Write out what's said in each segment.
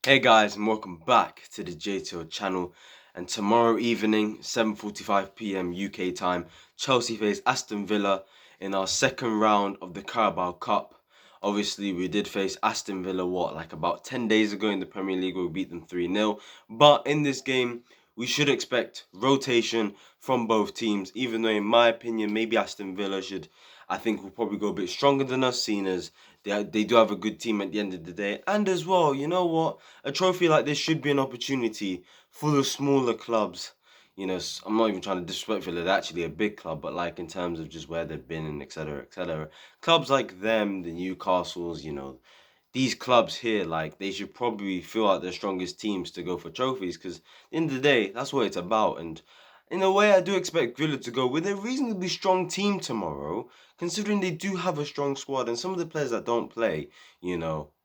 Hey guys, and welcome back to the JTO channel. And tomorrow evening, 7:45 p.m. UK time, Chelsea face Aston Villa in our second round of the Carabao Cup. Obviously, we did face Aston Villa, like about 10 days ago in the Premier League, where we beat them 3-0. But in this game, we should expect rotation from both teams, even though, in my opinion, maybe Aston Villa should, I think, will probably go a bit stronger than us, seeing as they do have a good team at the end of the day. And as well, you know what? A trophy like this should be an opportunity for the smaller clubs. I'm not even trying to disrespect Villa, they're actually a big club, but like in terms of just where they've been and etc. etc. Clubs like them, the Newcastles, these clubs here, like they should probably feel like they're strongest teams to go for trophies because at the end of the day, that's what it's about. And in a way, I do expect Villa to go with a reasonably strong team tomorrow, considering they do have a strong squad and some of the players that don't play,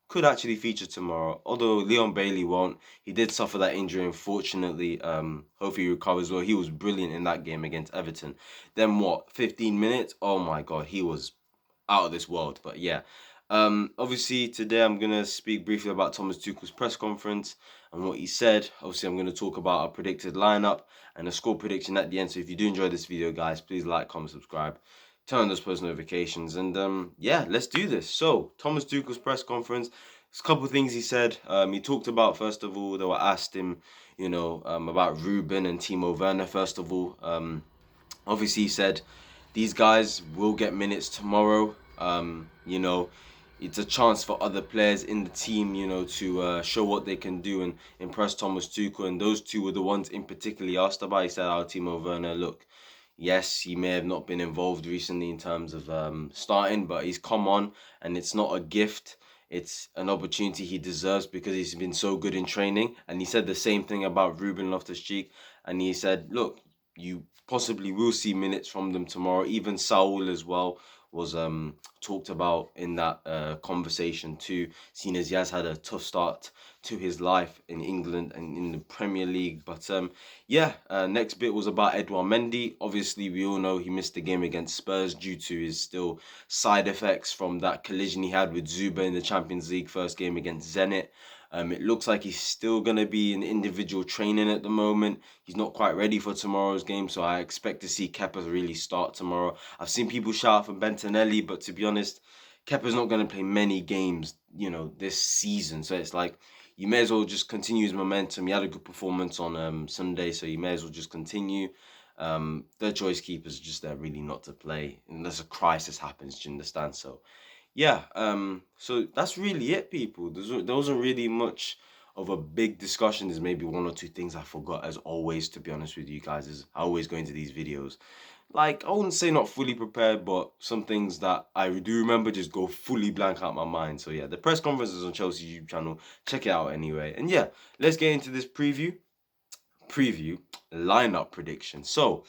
could actually feature tomorrow. Although Leon Bailey won't. He did suffer that injury, unfortunately. Hopefully he recovers well. He was brilliant in that game against Everton. Then what? 15 minutes? Oh my god, he was out of this world. But yeah. Obviously today I'm gonna speak briefly about Thomas Tuchel's press conference and what he said. Obviously I'm gonna talk about our predicted lineup and a score prediction at the end. So if you do enjoy this video, guys, please like, comment, subscribe, turn on those post notifications, and yeah, let's do this. So Thomas Tuchel's press conference. There's a couple of things he said. He talked about, first of all, they were asked him, about Ruben and Timo Werner. First of all, obviously he said these guys will get minutes tomorrow. It's a chance for other players in the team, to show what they can do and impress Thomas Tuchel. And those two were the ones in particular he asked about. He said, Timo Werner, look, yes, he may have not been involved recently in terms of starting, but he's come on, and it's not a gift. It's an opportunity he deserves because he's been so good in training. And he said the same thing about Ruben Loftus-Cheek. And he said, look, you possibly will see minutes from them tomorrow. Even Saul as well was talked about in that conversation too, seeing as he has had a tough start to his life in England and in the Premier League. But next bit was about Edouard Mendy. Obviously, we all know he missed the game against Spurs due to his still side effects from that collision he had with Zuba in the Champions League first game against Zenit. It looks like he's still going to be in individual training at the moment. He's not quite ready for tomorrow's game, so I expect to see Kepa really start tomorrow. I've seen people shout for Bentonelli, but to be honest, Kepa's not going to play many games, this season. So it's like you may as well just continue his momentum. He had a good performance on Sunday, so you may as well just continue. Their choice keeper's just there really not to play unless a crisis happens. Do you understand? So yeah, so that's really it, people. There wasn't really much of a big discussion. There's maybe one or two things I forgot, as always, to be honest with you guys, as I always go into these videos. Like, I wouldn't say not fully prepared, but some things that I do remember just go fully blank out my mind. So yeah, the press conference is on Chelsea's YouTube channel. Check it out anyway. And yeah, let's get into this preview lineup prediction. So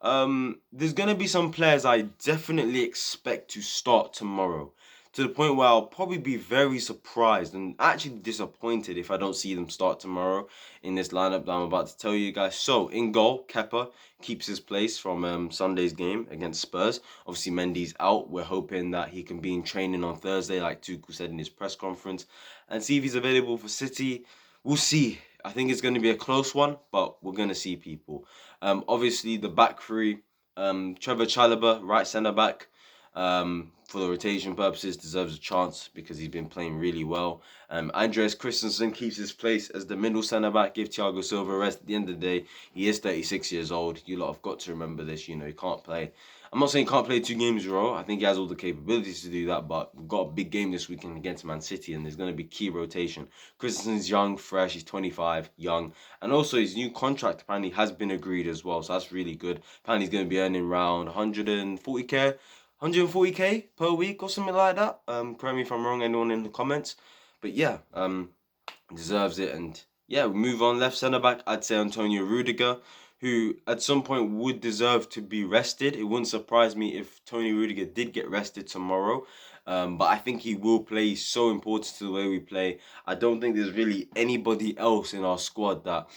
there's gonna be some players I definitely expect to start tomorrow, to the point where I'll probably be very surprised and actually disappointed if I don't see them start tomorrow in this lineup that I'm about to tell you guys. So in goal, Kepa keeps his place from Sunday's game against Spurs. Obviously Mendy's out. We're hoping that he can be in training on Thursday, like Tuchel said in his press conference, and see if he's available for City. We'll see. I think it's going to be a close one, but we're going to see people. Obviously, the back three, Trevor Chalobah, right centre back, for the rotation purposes, deserves a chance because he's been playing really well. Andreas Christensen keeps his place as the middle centre back. Give Thiago Silva a rest. At the end of the day, he is 36 years old. You lot have got to remember this. He can't play. I'm not saying he can't play 2 games in a row. I think he has all the capabilities to do that, but we've got a big game this weekend against Man City, and there's going to be key rotation. Christensen's young, fresh. He's 25, young. And also, his new contract apparently has been agreed as well, so that's really good. Apparently, he's going to be earning around 140k per week or something like that. Correct me if I'm wrong, anyone in the comments. But yeah, deserves it. And yeah, we move on. Left centre back, I'd say Antonio Rudiger, who at some point would deserve to be rested. It wouldn't surprise me if Tony Rudiger did get rested tomorrow. But I think he will play. He's so important to the way we play. I don't think there's really anybody else in our squad that,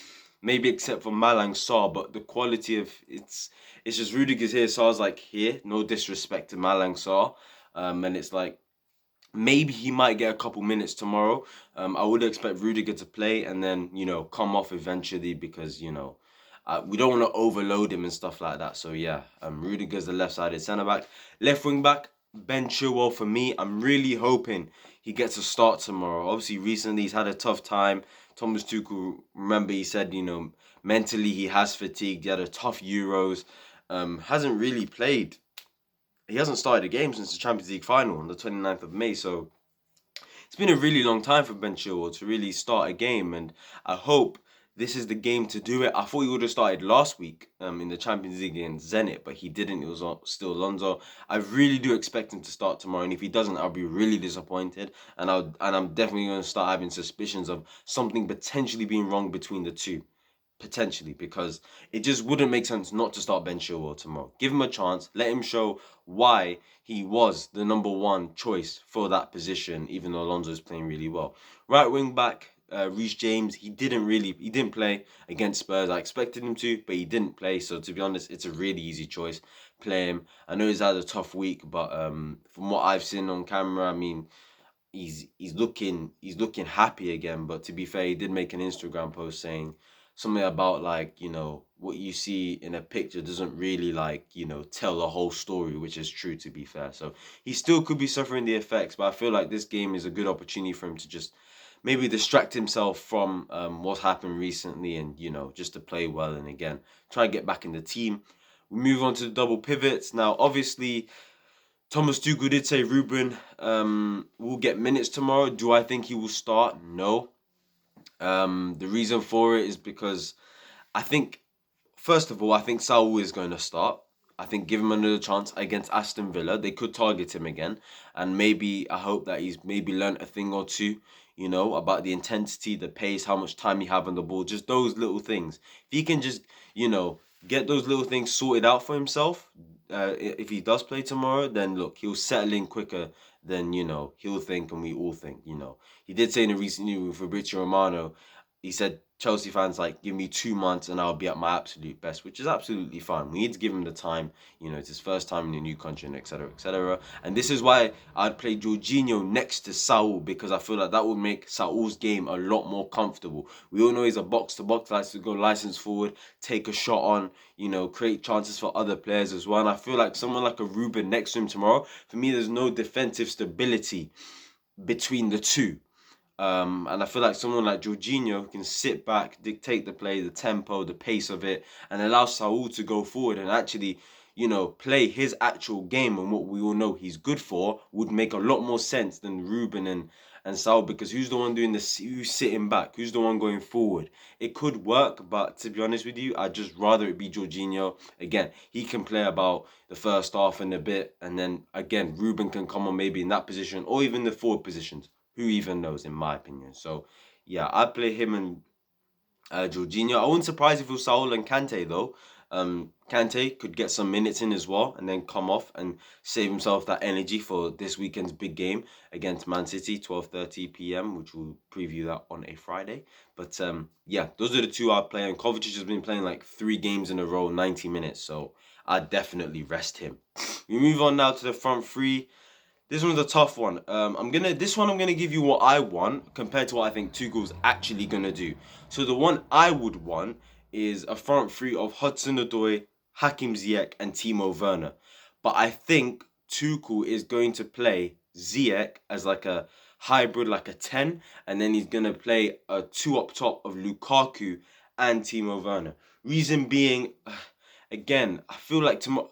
maybe except for Malang Sarr, but the quality of it's just Rudiger's here, Sarr's like here. No disrespect to Malang Sarr. And it's like Maybe he might get a couple minutes tomorrow. I would expect Rudiger to play and then, come off eventually because, we don't want to overload him and stuff like that. So, yeah, Rudiger's the left-sided centre-back. Left wing-back, Ben Chilwell for me. I'm really hoping he gets a start tomorrow. Obviously, recently he's had a tough time. Thomas Tuchel, remember, he said, mentally he has fatigued. He had a tough Euros. Hasn't really played. He hasn't started a game since the Champions League final on the 29th of May. So it's been a really long time for Ben Chilwell to really start a game, and I hope this is the game to do it. I thought he would have started last week in the Champions League against Zenit, but he didn't. It was still Alonso. I really do expect him to start tomorrow, and if he doesn't, I'll be really disappointed, and I'm definitely going to start having suspicions of something potentially being wrong between the two. Potentially, because it just wouldn't make sense not to start Ben Chilwell tomorrow. Give him a chance, let him show why he was the number one choice for that position, even though Alonso is playing really well. Right wing back, Reece James, he didn't play against Spurs. I expected him to, but he didn't play. So to be honest, it's a really easy choice. Play him. I know he's had a tough week, but from what I've seen on camera, I mean, he's looking happy again. But to be fair, he did make an Instagram post saying something about like, what you see in a picture doesn't really like, tell the whole story, which is true, to be fair. So he still could be suffering the effects, but I feel like this game is a good opportunity for him to just maybe distract himself from what's happened recently, and just to play well and again try and get back in the team. We move on to the double pivots now. Obviously, Thomas Tuchel did say Ruben will get minutes tomorrow. Do I think he will start? No. The reason for it is because I think, first of all, I think Saul is going to start. I think give him another chance against Aston Villa. They could target him again, and maybe I hope that he's maybe learnt a thing or two, about the intensity, the pace, how much time you have on the ball, just those little things. If he can just, get those little things sorted out for himself, if he does play tomorrow, then look, he'll settle in quicker than he'll think, and we all think. He did say in a recent interview with Fabrizio Romano, he said Chelsea fans like, give me 2 months and I'll be at my absolute best, which is absolutely fine. We need to give him the time. It's his first time in a new country, and etc. etc. And this is why I'd play Jorginho next to Saul, because I feel like that would make Saul's game a lot more comfortable. We all know he's a box to box, likes to go license forward, take a shot on, create chances for other players as well. And I feel like someone like a Ruben next to him tomorrow, for me, there's no defensive stability between the two. And I feel like someone like Jorginho can sit back, dictate the play, the tempo, the pace of it, and allow Saul to go forward and actually, play his actual game, and what we all know he's good for would make a lot more sense than Ruben and Saul, because who's the one doing this? Who's sitting back? Who's the one going forward? It could work, but to be honest with you, I'd just rather it be Jorginho. Again, he can play about the first half and a bit, and then again, Ruben can come on maybe in that position or even the forward positions. Who even knows, in my opinion. So, yeah, I'd play him and Jorginho. I wouldn't surprise if it was Saul and Kante, though. Kante could get some minutes in as well and then come off and save himself that energy for this weekend's big game against Man City, 12:30 p.m., which we'll preview that on a Friday. But, yeah, those are the two I'd play. And Kovacic has been playing like 3 games in a row, 90 minutes. So, I'd definitely rest him. We move on now to the front three. This one's a tough one. I'm gonna give you what I want compared to what I think Tuchel's actually gonna do. So the one I would want is a front three of Hudson-Odoi, Hakim Ziyech, and Timo Werner. But I think Tuchel is going to play Ziyech as like a hybrid, like a 10, and then he's gonna play a 2 up top of Lukaku and Timo Werner. Reason being, again, I feel like tomorrow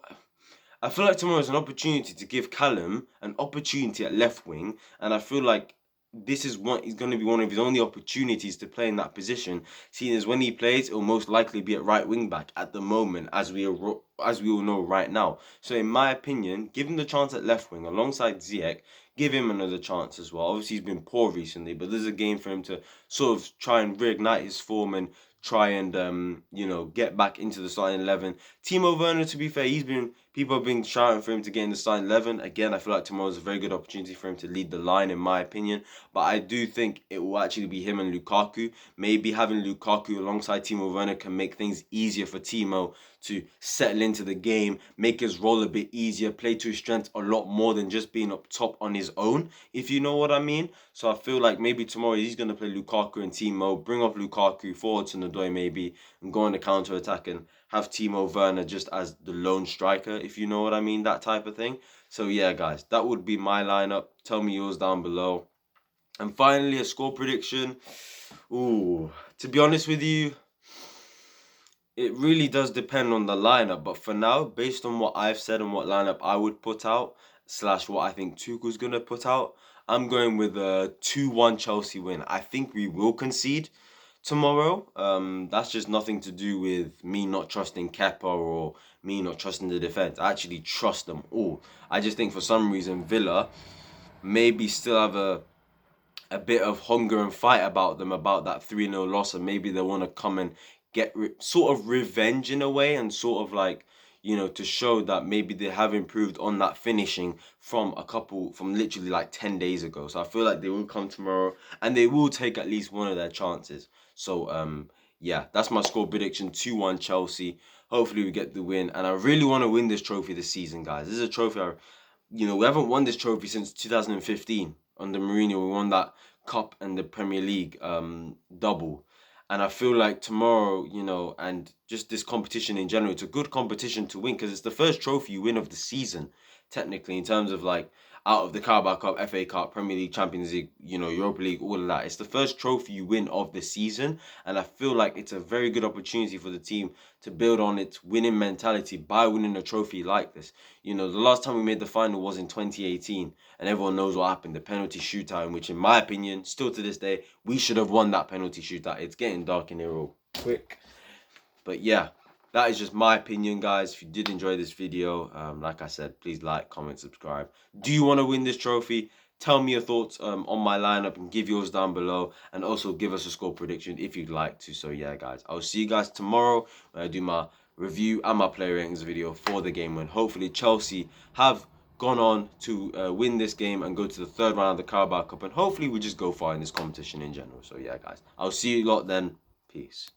is an opportunity to give Callum an opportunity at left wing, and I feel like this is going to be one of his only opportunities to play in that position. Seeing as when he plays, it will most likely be at right wing back at the moment, as we all know right now. So, in my opinion, give him the chance at left wing alongside Ziyech. Give him another chance as well. Obviously, he's been poor recently, but there's a game for him to sort of try and reignite his form and try and get back into the starting 11. Timo Werner, to be fair, people have been shouting for him to get in the starting 11. Again, I feel like tomorrow's a very good opportunity for him to lead the line, in my opinion. But I do think it will actually be him and Lukaku. Maybe having Lukaku alongside Timo Werner can make things easier for Timo to settle into the game, make his role a bit easier, play to his strengths a lot more than just being up top on his own, if you know what I mean. So I feel like maybe tomorrow he's going to play Lukaku and Timo, bring off Lukaku forward to Nadoy maybe, and go on the counter attack and have Timo Werner just as the lone striker, if you know what I mean, that type of thing. So yeah, guys, that would be my lineup. Tell me yours down below. And finally, a score prediction. Ooh, to be honest with you, it really does depend on the lineup. But for now, based on what I've said and what lineup I would put out, slash what I think Tuchel's going to put out, I'm going with a 2-1 Chelsea win. I think we will concede tomorrow. That's just nothing to do with me not trusting Kepa or me not trusting the defense. I actually trust them all. I just think for some reason Villa maybe still have a bit of hunger and fight about them about that 3-0 loss, and maybe they want to come and get sort of revenge in a way, and sort of like, you know, to show that maybe they have improved on that finishing from literally like 10 days ago. So I feel like they will come tomorrow and they will take at least one of their chances. So yeah, that's my score prediction, 2-1 Chelsea. Hopefully we get the win, and I really want to win this trophy this season, guys. This is a trophy we haven't won this trophy since 2015 under Mourinho. We won that cup and the Premier League double. And I feel like tomorrow, and just this competition in general, it's a good competition to win because it's the first trophy you win of the season, technically, in terms of like out of the Carabao Cup, FA Cup, Premier League, Champions League, Europa League, all of that. It's the first trophy you win of the season. And I feel like it's a very good opportunity for the team to build on its winning mentality by winning a trophy like this. The last time we made the final was in 2018, and everyone knows what happened, the penalty shootout, in which, in my opinion, still to this day, we should have won that penalty shootout. It's getting dark in here real quick. But yeah, that is just my opinion, guys. If you did enjoy this video, like I said, please like, comment, subscribe. Do you want to win this trophy? Tell me your thoughts on my lineup and give yours down below. And also give us a score prediction if you'd like to. So yeah, guys, I'll see you guys tomorrow when I do my review and my player ratings video for the game, when hopefully Chelsea have gone on to win this game and go to the third round of the Carabao Cup. And hopefully we just go far in this competition in general. So yeah, guys, I'll see you lot then. Peace.